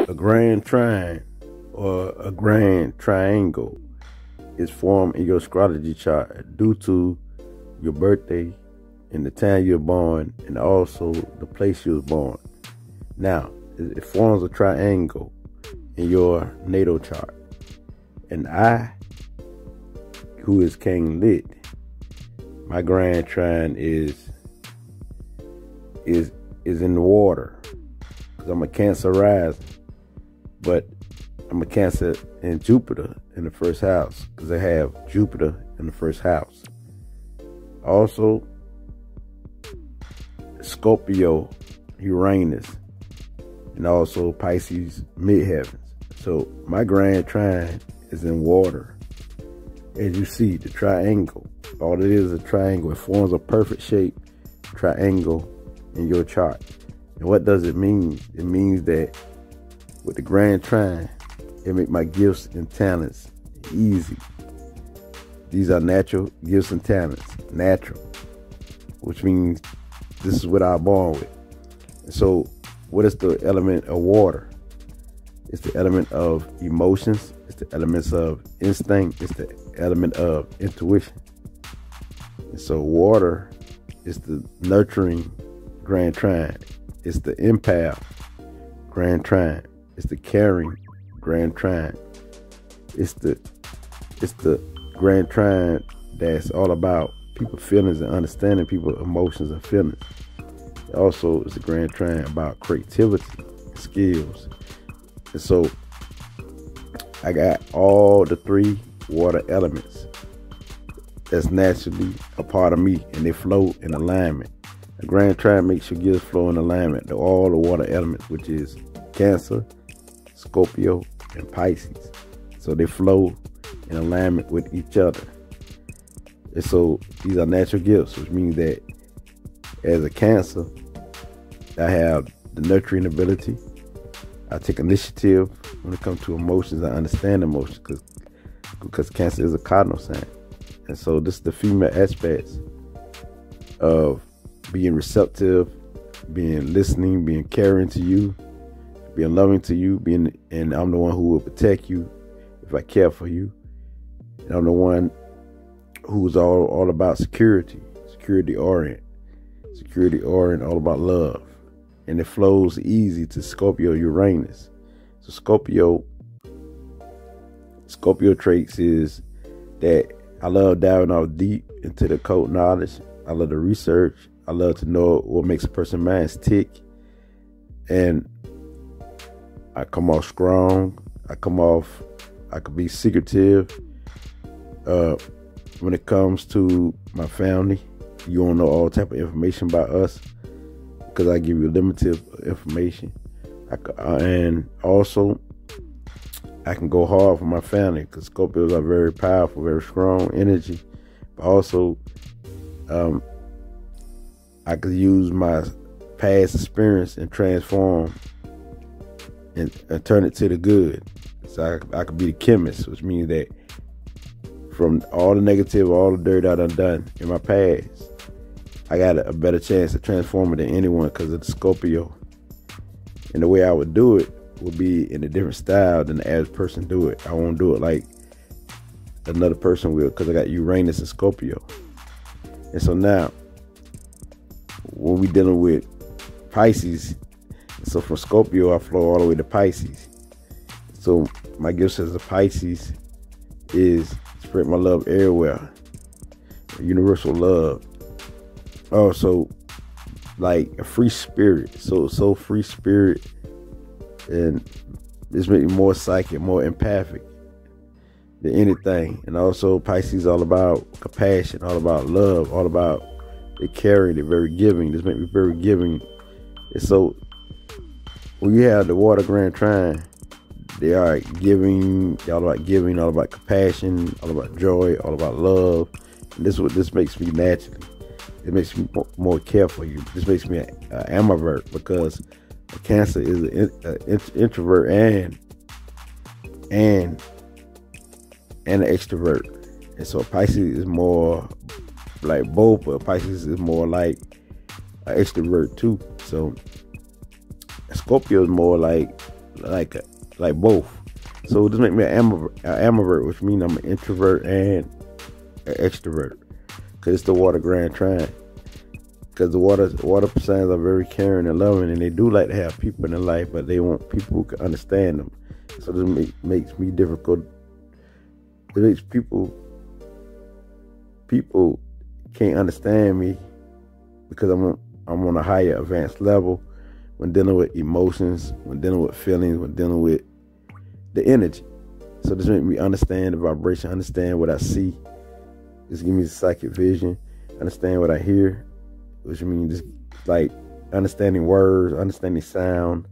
A grand trine or a grand triangle is formed in your astrology chart due to your birthday and the time you're born and also the place you was born. Now, it forms a triangle in your natal chart. And I, who is King Lit, my grand trine is in the water, because I'm a Cancer rising, but I'm a Cancer in Jupiter in the first house, because I have Jupiter in the first house. Also, Scorpio, Uranus, and also Pisces midheavens. So my grand trine is in water. As you see, the triangle, all it is a triangle. It forms a perfect shape triangle in your chart. And what does it mean? It means that with the grand trine, it make my gifts and talents easy. These are natural gifts and talents, natural, which means this is what I'm born with. And so what is the element of water? It's the element of emotions. It's the elements of instinct. It's the element of intuition. And so water is the nurturing grand trine. It's the empath grand trine. It's the caring grand trine. It's the grand trine that's all about people's feelings and understanding people's emotions and feelings. Also, it's a grand trine about creativity and skills. And so I got all the three water elements that's naturally a part of me, and they flow in alignment. The grand trine makes your gifts flow in alignment to all the water elements, which is Cancer, Scorpio, and Pisces. So they flow in alignment with each other. And so these are natural gifts, which means that as a Cancer, I have the nurturing ability. I take initiative when it comes to emotions. I understand emotions because Cancer is a cardinal sign. And so this is the female aspects of being receptive, being listening, being caring to you, being loving to you, and I'm the one who will protect you if I care for you. And I'm the one who's all about security orient, all about love. And it flows easy to Scorpio, Uranus. So Scorpio traits is that I love diving off deep into the occult knowledge. I love the research. I love to know what makes a person's mind tick. And I come off strong. I could be secretive. When it comes to my family, you don't know all type of information about us, because I give you limited information. And also, I can go hard for my family, because Scorpios are very powerful, very strong energy. But also, I could use my past experience and transform and turn it to the good. So I could be the chemist, which means that from all the negative, all the dirt I done in my past, I got a better chance to transform it than anyone because of the Scorpio. And the way I would do it would be in a different style than the average person do it. I won't do it like another person will, because I got Uranus and Scorpio. And so now, when we dealing with Pisces, so from Scorpio I flow all the way to Pisces. So my gift as a Pisces is spread my love everywhere, universal love. Also, like a free spirit, so free spirit, and this makes me more psychic, more empathic than anything. And also Pisces all about compassion, all about love, all about they caring, they're very giving. This makes me very giving. And so when you have the water grand trine, they are giving, all about giving, all about compassion, all about joy, all about love. And this is what this makes me naturally. It makes me more care for you. This makes me an ambivert, because a Cancer is an introvert and an extrovert. And so Pisces is more like both, but Pisces is more like an extrovert too. So Scorpio is more like like both. So this make me an ambivert, which means I'm an introvert and an extrovert. Cause it's the water Grand Trine. Cause the water signs are very caring and loving, and they do like to have people in their life, but they want people who can understand them. So this makes me difficult. It makes people can't understand me because I'm on a higher advanced level when dealing with emotions, when dealing with feelings, when dealing with the energy. So this makes me understand the vibration, understand what I see. This gives me the psychic vision, understand what I hear, which means just like understanding words, understanding sound,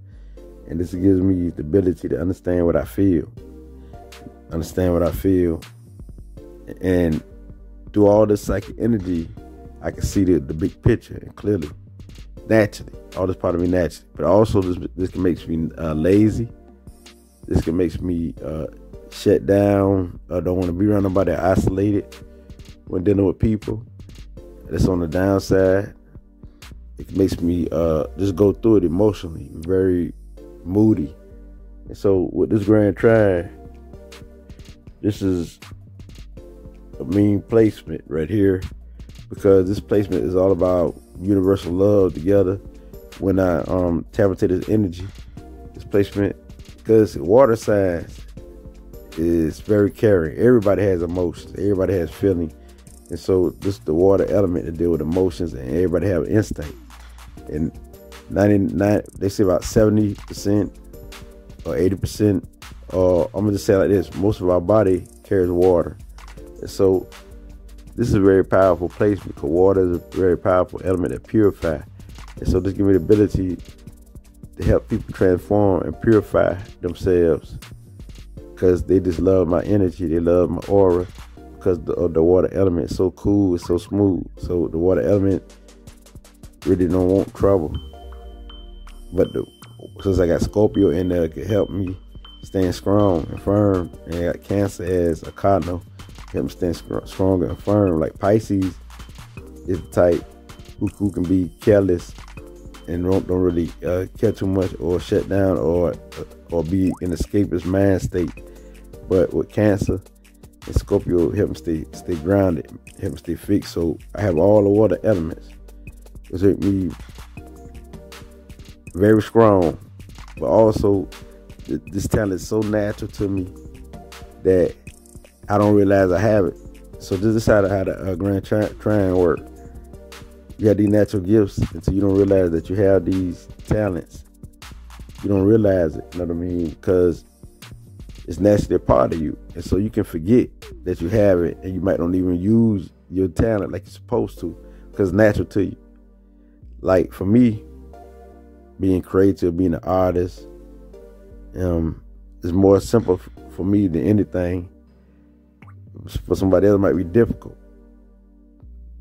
and this gives me the ability to understand what I feel. And through all this psychic energy, I can see the big picture and clearly, naturally. All this part of me naturally. But also this can make me lazy. This can make me shut down. I don't want to be around nobody, isolated when dealing with people. That's on the downside. It makes me just go through it emotionally, very moody. And so with this Grand Trine, this is a mean placement right here, because this placement is all about universal love together. When I tap into this energy, this placement, because water signs is very caring. Everybody has emotions. Everybody has feeling. And so this is the water element to deal with emotions, and everybody have instinct. And 99, they say about 70% or 80%, or I'm gonna just say it like this, most of our body carries water. And so this is a very powerful placement, because water is a very powerful element that purifies. And so this gives me the ability to help people transform and purify themselves, because they just love my energy, they love my aura, because the water element is so cool, it's so smooth. So the water element really don't want trouble. But since I got Scorpio in there, it can help me stand strong and firm. And I got Cancer as a cardinal, help me stand stronger and firm. Like Pisces is the type who can be careless and don't really care too much, or shut down, or be in escapist mind state. But with Cancer and Scorpio, help me stay grounded, help me stay fixed. So I have all the water elements. It's make me very strong, but also this talent is so natural to me that I don't realize I have it. So this is how the Grand Trine work. You have these natural gifts until you don't realize that you have these talents. You don't realize it, you know what I mean? Because it's naturally a part of you. And so you can forget that you have it, and you might not even use your talent like you're supposed to, because it's natural to you. Like for me, being creative, being an artist, is more simple for me than anything. For somebody else, it might be difficult.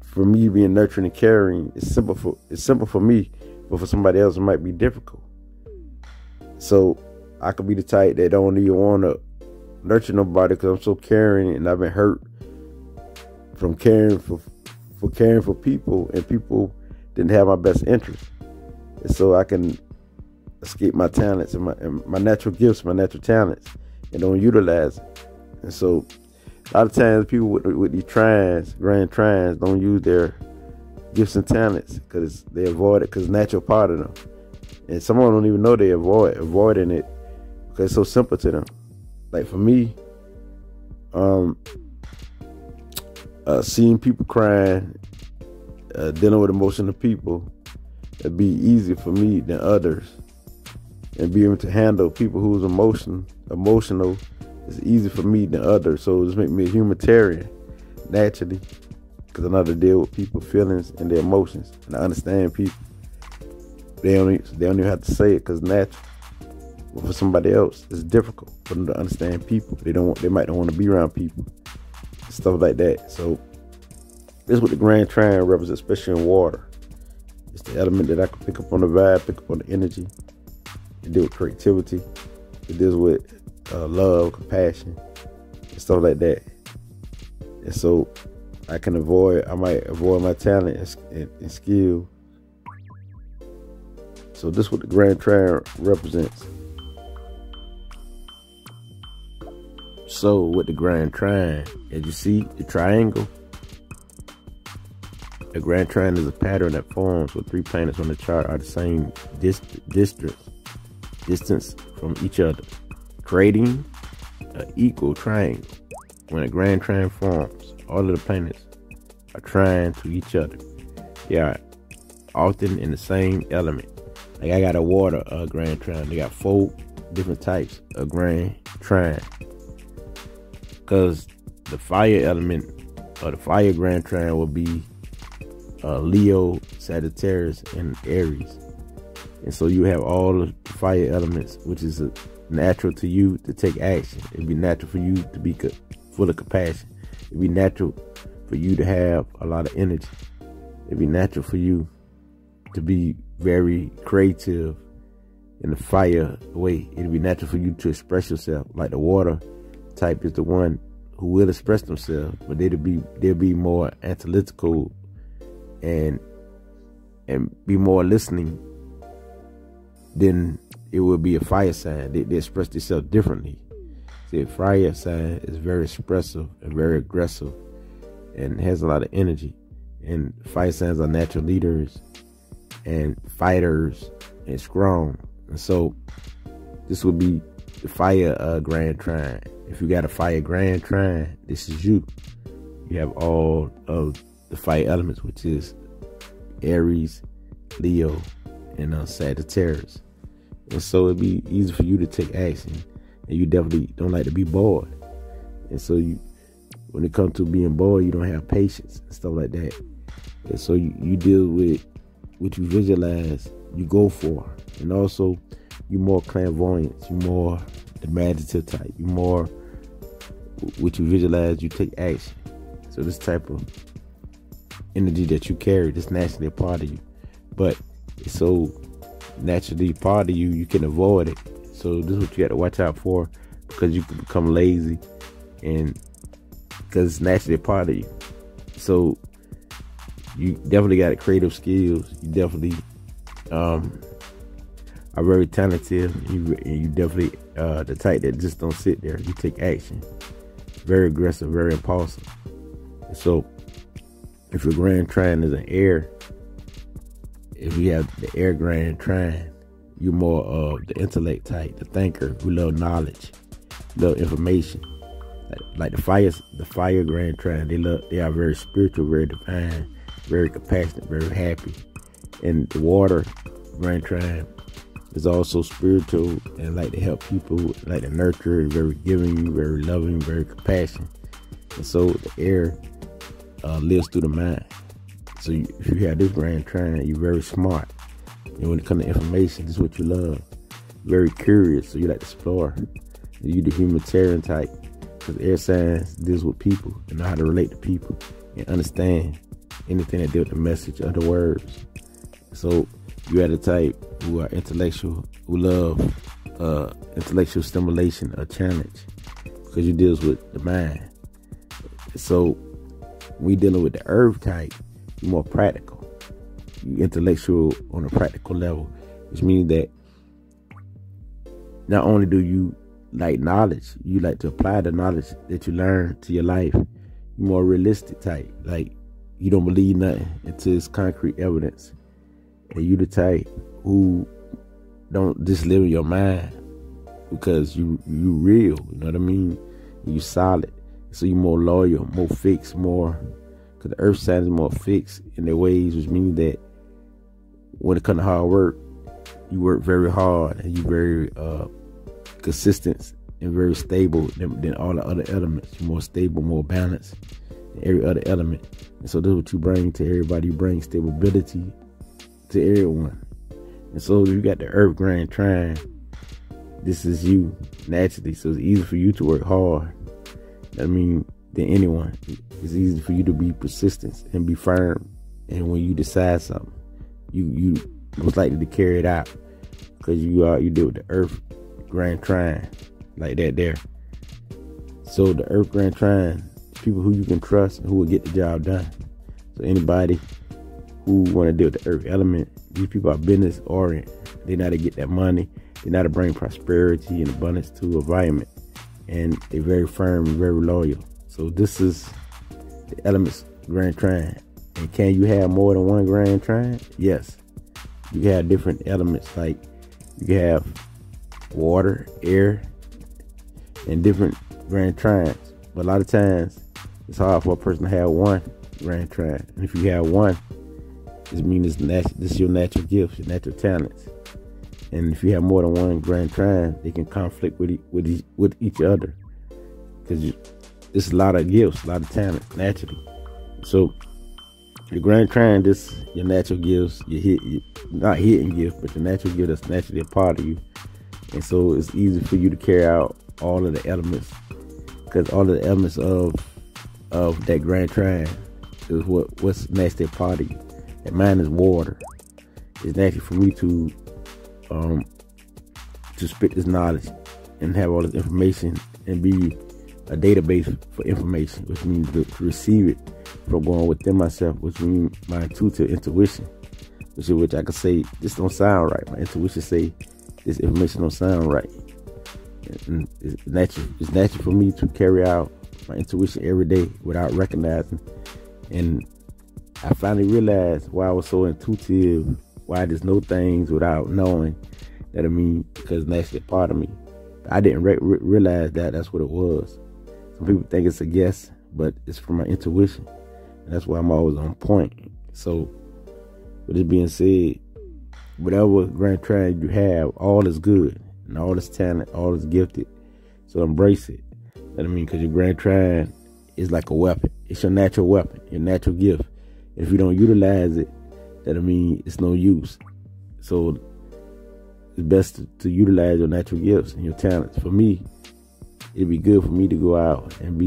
For me, being nurturing and caring, it's simple for me, but for somebody else, it might be difficult. So I could be the type that don't even want to nurture nobody because I'm so caring, and I've been hurt from caring for people, and people didn't have my best interest. And so I can escape my talents and my natural gifts, my natural talents, and don't utilize it. And so a lot of times people with these Grand Trines, don't use their gifts and talents because they avoid it, because it's a natural part of them. And some of them don't even know they avoiding it because it's so simple to them. Like for me, seeing people crying, dealing with emotional people, it'd be easier for me than others. And being able to handle people who's emotional is easier for me than others. So this makes me a humanitarian naturally, because I know how to deal with people's feelings and their emotions, and I understand people. They don't even have to say it because it's natural. But for somebody else, it's difficult for them to understand people. They might not want to be around people, stuff like that. So this is what the Grand Trine represents, especially in water. It's the element that I can pick up on the vibe, pick up on the energy. It deals with creativity. It deals with love, compassion, and stuff like that. And so I might avoid my talent and skill. So this is what the Grand Trine represents. So with the grand trine, as you see the triangle, a grand trine is a pattern that forms where 3 planets on the chart are the same distance from each other, creating an equal triangle. When a grand trine forms, all of the planets are trine to each other. They are often in the same element. Like I got a water grand trine. They got 4 different types of grand trine. Because the fire element or the fire grand trine will be Leo, Sagittarius, and Aries. And so you have all the fire elements, which is natural to you to take action. It'd be natural for you to be full of compassion. It'd be natural for you to have a lot of energy. It'd be natural for you to be very creative in the fire way. It'd be natural for you to express yourself. Like the water type is the one who will express themselves, but they'll be more analytical and be more listening than it would be a fire sign. They express themselves differently. See, a fire sign is very expressive and very aggressive and has a lot of energy. And fire signs are natural leaders and fighters and strong. And so this would be the fire grand trine. If you got a fire grand trine, this is you. You have all of the fire elements, which is Aries, Leo, and Sagittarius. And so it'd be easy for you to take action. And you definitely don't like to be bored. And so when it comes to being bored, you don't have patience and stuff like that. And so you deal with what you visualize, you go for. And also, you're more clairvoyant, you're more imaginative type, you're more what you visualize, you take action. So this type of energy that you carry, that's naturally a part of you. But it's so naturally a part of you, you can avoid it. So this is what you got to watch out for, because you can become lazy, and because it's naturally a part of you. So you definitely got creative skills. You definitely are very talented. You definitely the type that just don't sit there. You take action. Very aggressive, very impulsive. And so if your grand trine is an air, if you have the air grand trine, you're more of the intellect type, the thinker who love knowledge, love information. Like the fire grand trine, they are very spiritual, very divine, very compassionate, very happy. And the water grand trine is also spiritual and like to help people, like to nurture, and very giving, very loving, very compassionate. And so the air lives through the mind. So if you have this grand trine, you're very smart. And when it comes to information, this is what you love. Very curious, so you like to explore. You're the humanitarian type, because air signs deals with people and know how to relate to people and understand anything that deals with the message of the words. So you are the type who are intellectual, who love intellectual stimulation or challenge, because you deals with the mind. So we dealing with the earth type, you're more practical. You intellectual on a practical level, which means that not only do you like knowledge, you like to apply the knowledge that you learn to your life. You're more realistic type. Like you don't believe nothing until it's concrete evidence. And you the type who don't just live in your mind, because you real, you know what I mean? You solid. So you're more loyal, more fixed, more, because the earth sign is more fixed in their ways, which means that when it comes to hard work, you work very hard and you're very consistent and very stable than all the other elements. You're more stable, more balanced than every other element. And so this is what you bring to everybody. You bring stability to everyone. And so you got the earth grand trine. This is you naturally. So it's easy for you to work hard. I mean, than anyone. It's easy for you to be persistent and be firm. And when you decide something, you most likely to carry it out, because you deal with the earth grand trine like that there. So the earth grand trine, people who you can trust and who will get the job done. So anybody who want to deal with the earth element, these people are business oriented. They know how to get that money. They know how to bring prosperity and abundance to environment. and they're very firm and very loyal. So this is the elements Grand Trine. And can you have more than one Grand Trine? Yes. You can have different elements, like you can have water, air, and different Grand Trines. But a lot of times it's hard for a person to have one Grand Trine. And if you have one, it means this is your natural gifts, your natural talents. And if you have more than one Grand Trine, they can conflict with each other, because it's a lot of gifts, a lot of talent naturally. So your Grand Trine, this your natural gifts, your not hidden gift, but your natural gift that's naturally a part of you. And so it's easy for you to carry out all of the elements, because all of the elements of that Grand Trine is what's naturally a part of you. And mine is water. It's natural for me to spit this knowledge and have all this information and be a database for information, which means to receive it from going within myself, which means my intuition, which I could say, this don't sound right. My intuition say this information don't sound right. And it's natural for me to carry out my intuition every day without recognizing. And I finally realized why I was so intuitive, why I just know things without knowing that, because it's naturally a part of me. I didn't realize that that's what it was. Some people think it's a guess, but it's from my intuition. And that's why I'm always on point. So, with this being said, whatever Grand Trine you have, all is good. And all is talent, all is gifted. So embrace it. Because your Grand Trine is like a weapon. It's your natural weapon, your natural gift. If you don't utilize it, it's no use. So it's best to utilize your natural gifts and your talents. For me, it'd be good for me to go out and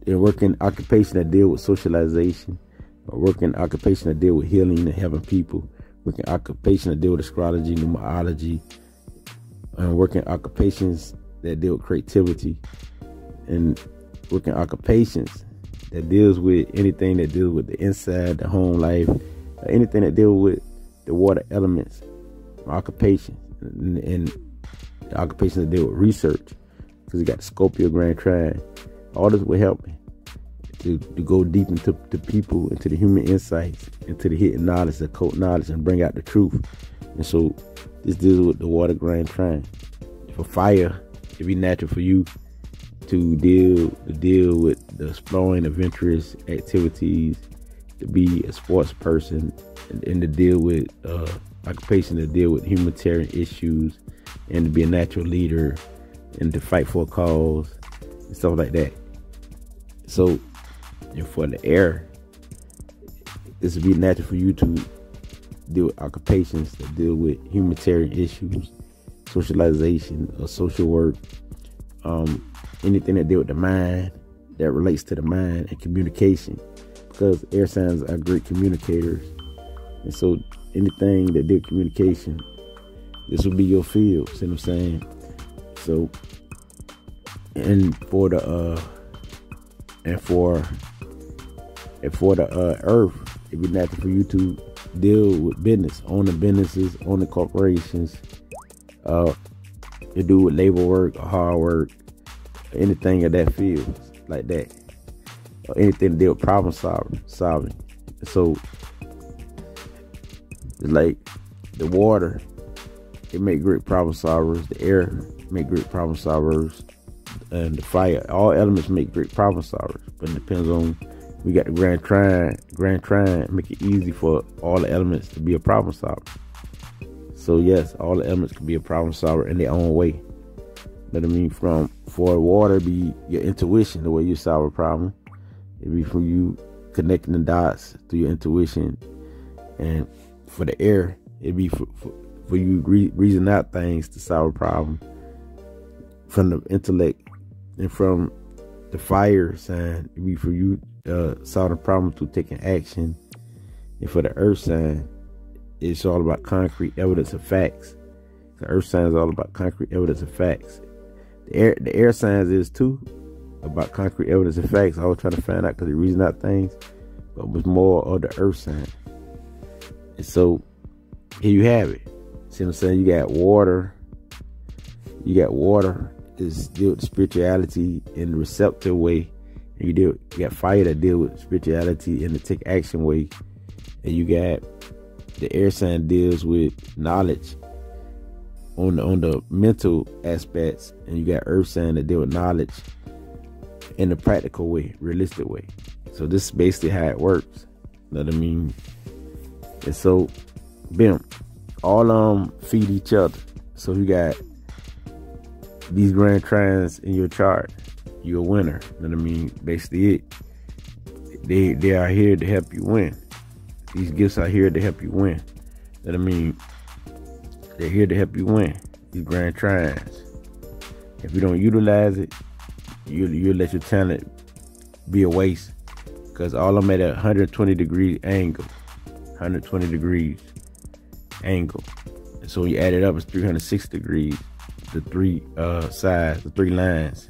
work in occupation that deal with socialization, or work in occupation that deal with healing and helping people, work in occupation that deal with astrology, numerology, and work in occupations that deal with creativity, and work in occupations that deals with anything that deals with the inside, the home life, anything that deals with the water elements, occupations, and the occupations that deal with research, because you got the Scorpio Grand Trine. All this will help me to go deep into the people, into the human insights, into the hidden knowledge, the occult knowledge, and bring out the truth. And so this deals with the water Grand Trine. For fire, it'd be natural for you to deal with the exploring, adventurous activities, to be a sports person, and to deal with occupation, to deal with humanitarian issues, and to be a natural leader, and to fight for a cause, and stuff like that. So, and for the air, this would be natural for you to deal with occupations that deal with humanitarian issues, socialization, or social work, anything that deal with the mind, that relates to the mind, and communication, because air signs are great communicators. And so anything that deal with communication, this will be your field. See what I'm saying? So, and for the earth, it'd be natural for you to deal with business, own the businesses, own the corporations, to do with labor work or hard work, anything of that field like that, or anything to deal with problem solving. So it's like the water, it make great problem solvers. The air make great problem solvers, and the fire. All elements make great problem solvers, but it depends on. We got the Grand Trine, make it easy for all the elements to be a problem solver. So yes, all the elements can be a problem solver in their own way. But for water, it'd be your intuition, the way you solve a problem. It'd be from you connecting the dots through your intuition. And for the air, it'd be for you reason out things to solve a problem from the intellect. And from the fire sign, it'd be for you solve the problem through taking action. And for the earth sign, it's all about concrete evidence of facts. The earth sign is all about concrete evidence of facts. The air signs is too, about concrete evidence of facts. I was trying to find out because they reason out things, but it was more of the earth sign. And so here you have it. See what I'm saying? You got water is deal with spirituality in the receptive way. And you got fire that deal with spirituality in the take action way. And you got the air sign deals with knowledge on the mental aspects, and you got earth sign that deal with knowledge in the practical way, realistic way. So this is basically how it works. You know what I mean? And so, bam, all feed each other. So you got these grand trines in your chart, you're a winner. You know what I mean? Basically it. They are here to help you win. These gifts are here to help you win. You know what I mean? They're here to help you win. These grand trines. If you don't utilize it, you'll let your talent be a waste. Because all of them at a 120 degree angle. 120 degrees angle. And so when you add it up, it's 360 degrees. The three sides, the three lines.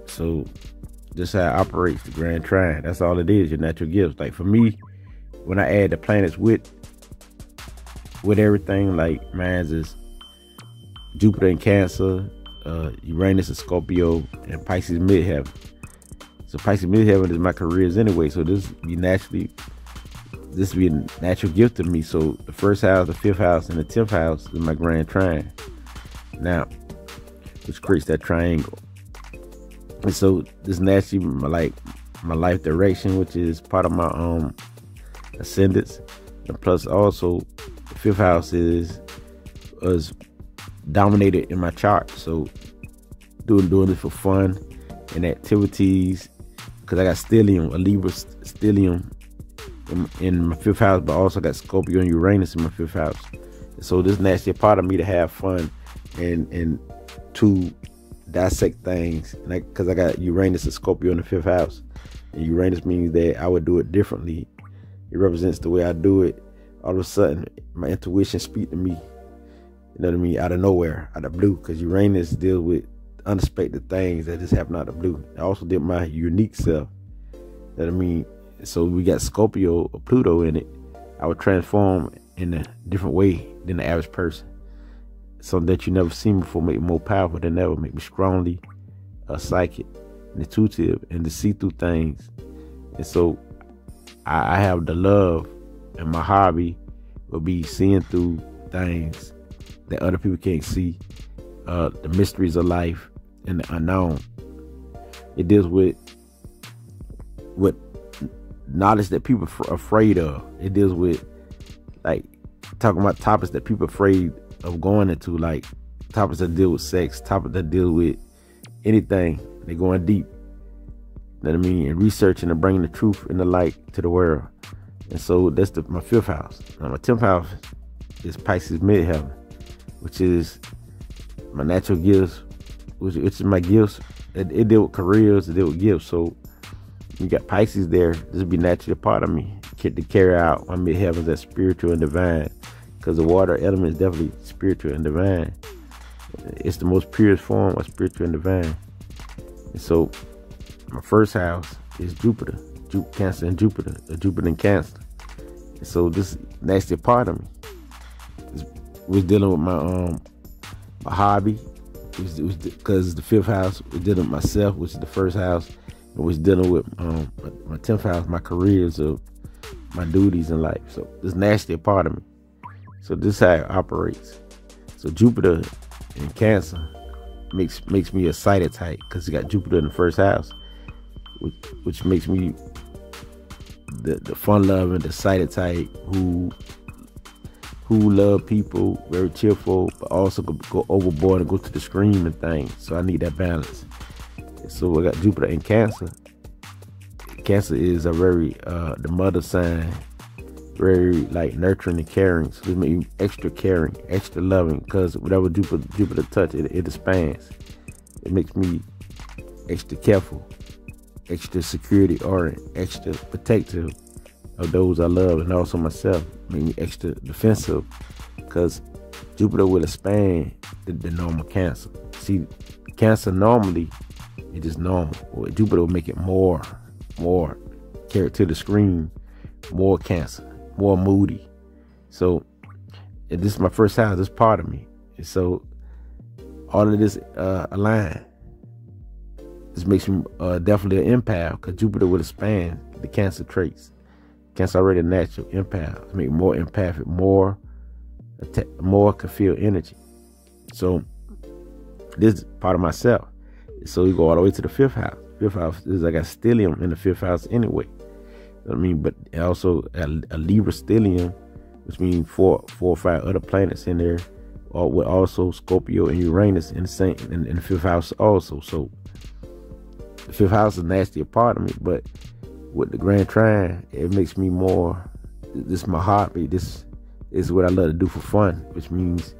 So this is how it operates, the grand trine. That's all it is, your natural gifts. Like for me, when I add the planets with everything, like mine is Jupiter in Cancer, Uranus in Scorpio, and Pisces midheaven. So Pisces midheaven is my careers anyway. So this be a natural gift to me. So the first house, the fifth house, and the 10th house is my grand trine. Now, which creates that triangle. And so this naturally my life direction, which is part of my ascendants. And plus also the fifth house is dominated in my chart. So doing this for fun and activities, because I got stellium, a Libra stellium in my fifth house, but also got Scorpio and Uranus in my fifth house. And so this naturally a part of me to have fun and to dissect things, because I got Uranus and Scorpio in the fifth house, and Uranus means that I would do it differently. It represents the way I do it. All of a sudden, my intuition speak to me. You know what I mean? Out of nowhere, out of blue, because Uranus deals with unexpected things that just happen out of blue. I also did my unique self. You know what I mean? So we got Scorpio or Pluto in it. I would transform in a different way than the average person. Something that you never seen before, make me more powerful than ever, make me strongly psychic and intuitive and to see through things. And so I have the love, and my hobby will be seeing through things that other people can't see, the mysteries of life and the unknown. It deals with knowledge that people are afraid of. It deals with talking about topics that people are afraid of going into, like topics that deal with sex, topics that deal with anything. They're going deep. You know what I mean? And researching and bringing the truth and the light to the world. And so that's my fifth house. Now my 10th house is Pisces midheaven, which is my natural gifts, which is my gifts. It deal with careers, it deal with gifts. So you got Pisces there. This would be naturally a part of me to carry out my midheavens as spiritual and divine. Because the water element is definitely spiritual and divine. It's the most purest form of spiritual and divine. And so my first house is Jupiter, Cancer and Jupiter, Jupiter and Cancer. And so this naturally a part of me. We're dealing with my hobby, because the fifth house. We're dealing with myself, which is the first house. And we're dealing with my 10th house, my careers, of my duties in life. So this naturally a part of me. So this is how it operates. So Jupiter in Cancer makes me a sighted type, because you got Jupiter in the first house, which makes me the fun-loving, the sighted type who love people, very cheerful, but also go overboard and go to the extreme and things. So I need that balance. And so I got Jupiter in Cancer. Cancer is a very the mother sign, very nurturing and caring. So this makes you extra caring, extra loving, because whatever Jupiter touch, it expands. It makes me extra careful, extra security oriented, extra protective of those I love, and also myself. Make me extra defensive, because Jupiter will expand the normal Cancer. See, Cancer normally is just normal. Well, Jupiter will make it more carry it to the screen, more Cancer, more moody. So this is my first house. This part of me. And so all of this align. This makes me definitely an empath, because Jupiter would expand the Cancer traits. Cancer already a natural empath. Make more empathic, more can feel energy. So this is part of myself. So you go all the way to the 5th house. 5th house is, I got stellium in the 5th house anyway. You know what I mean? But also a Libra stellium, which means four or 5 other planets in there, with also Scorpio and Uranus in the same in the 5th house also. So the 5th house is nasty a part of me, but with the Grand Trine, it makes me more. This is my heartbeat. This is what I love to do for fun, which means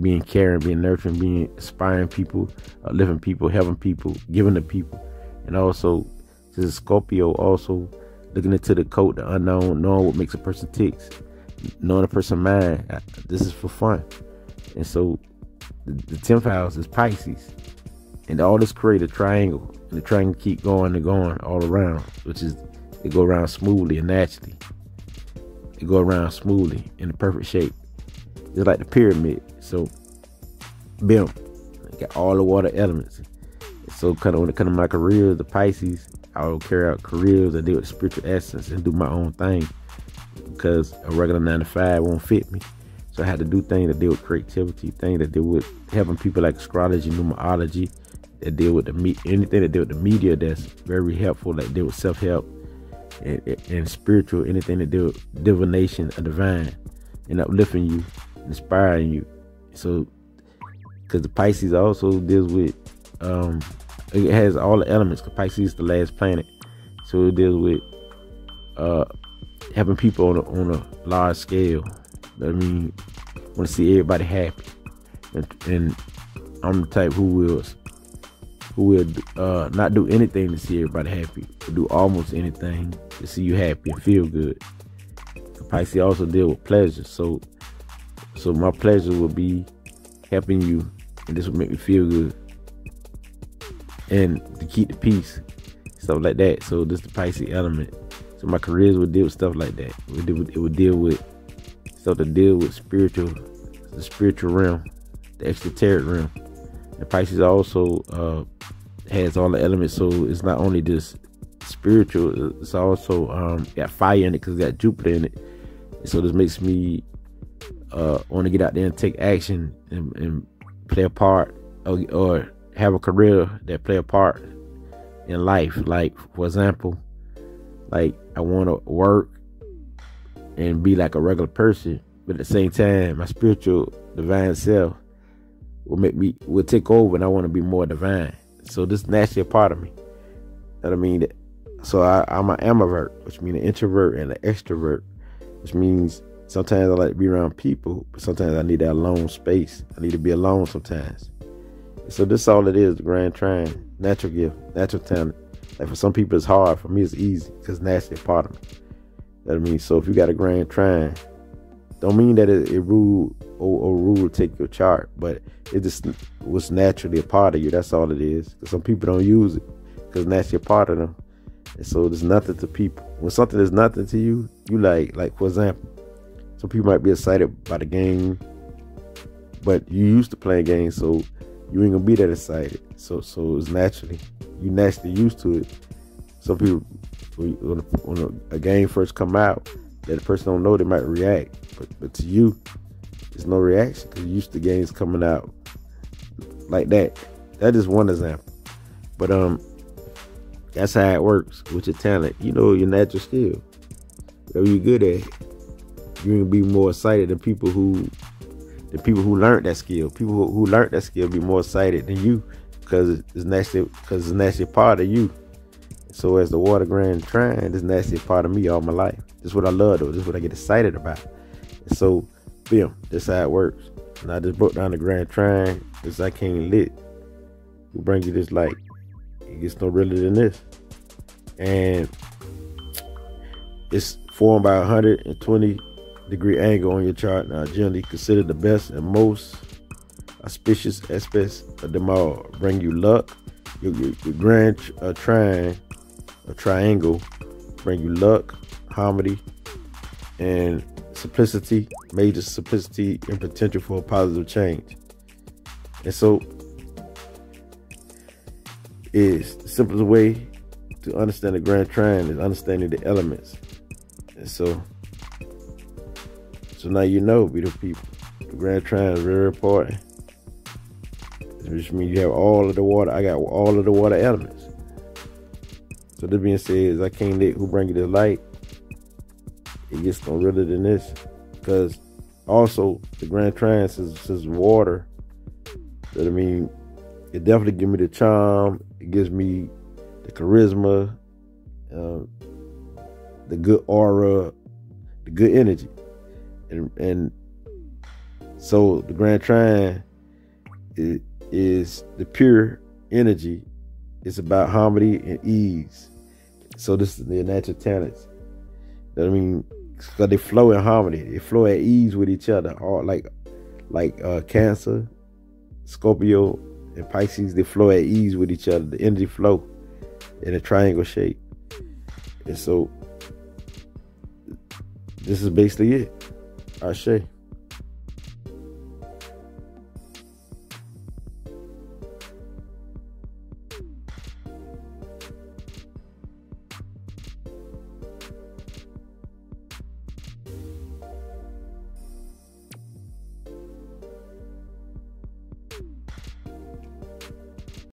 being caring, being nurturing, being inspiring people, uplifting people, helping people, giving to people. And also, this is Scorpio, also looking into the code, the unknown, knowing what makes a person ticks, knowing a person's mind. This is for fun. And so the 10th house is Pisces. And all this create a triangle. And the triangle keep going and going all around, which is, it go around smoothly and naturally. It go around smoothly in the perfect shape. It's like the pyramid. So, boom, got all the water elements. So kind of when it comes to my career, the Pisces, I will carry out careers that deal with spiritual essence and do my own thing, because a regular 9 to 5 won't fit me. So I had to do things that deal with creativity, things that deal with helping people, like astrology, numerology, that deal with anything that deal with the media that's very helpful, that deal with self-help and spiritual, anything that deal with divination or divine, and uplifting you, inspiring you. So, because the Pisces also deals with, it has all the elements, because Pisces is the last planet. So it deals with helping people on a large scale. I mean, want to see everybody happy. And I'm the type who will not do anything to see everybody happy, but do almost anything to see you happy and feel good. Pisces also deal with pleasure. So my pleasure will be helping you, and this will make me feel good, and to keep the peace, stuff like that. So this is the Pisces element. So my careers would deal with stuff like that. It would deal with stuff that deal with the spiritual realm, the exoteric realm. The Pisces also has all the elements, so it's not only just spiritual, it's also got fire in it, because it got Jupiter in it. And so this makes me want to get out there and take action and play a part, or have a career that play a part in life. Like, for example, like I want to work and be like a regular person, but at the same time, my spiritual divine self will take over, and I want to be more divine. So this is naturally a part of me. You know what I mean? So I'm an ambivert, which means an introvert and an extrovert, which means sometimes I like to be around people, but sometimes I need that alone space. I need to be alone sometimes. So this is all it is, the Grand Trine, natural gift, natural talent. Like for some people it's hard, for me it's easy, because it's naturally a part of me. You know what I mean? So if you got a Grand Trine, don't mean that it rule to take your chart, but it just was naturally a part of you. That's all it is. Some people don't use it because it's naturally a part of them. And so there's nothing to people. When something is nothing to you, you like for example, some people might be excited by the game, but you used to playing games, so you ain't gonna be that excited. So it's naturally, you naturally used to it. Some people, when a game first come out that the person don't know, they might react, but to you, there's no reaction because you used to games coming out like that. That is one example. But that's how it works with your talent. You know, your natural skill. Whatever you're good at, you're gonna be more excited than people who learned that skill. People who learned that skill be more excited than you because it's naturally part of you. So as the water Grand Trine, this naturally part of me all my life. This is what I love though. This is what I get excited about. And so, boom, this is how it works. And I just broke down the Grand Trine because I can't lit. Who bring you this light? It gets no realer than this. And it's formed by 120-degree angle on your chart. Now, generally considered the best and most auspicious aspects of them all. Bring you luck. Your Grand Trine, a triangle, bring you luck, harmony, and simplicity, major simplicity and potential for a positive change. And so is the simplest way to understand the Grand Trine is understanding the elements. And so now you know, beautiful people, the Grand Trine is very important, which means you have all of the water. I got all of the water elements. So this being said, I can't let who bring you the light. It gets no realer than this, because also the Grand Trine is water. That I mean, it definitely gives me the charm. It gives me the charisma, the good aura, the good energy, and so the Grand Trine is the pure energy. It's about harmony and ease. So this is their natural talents. I mean, because they flow in harmony. They flow at ease with each other. All like Cancer, Scorpio, and Pisces. They flow at ease with each other. The energy flow in a triangle shape. And so this is basically it. Ashe.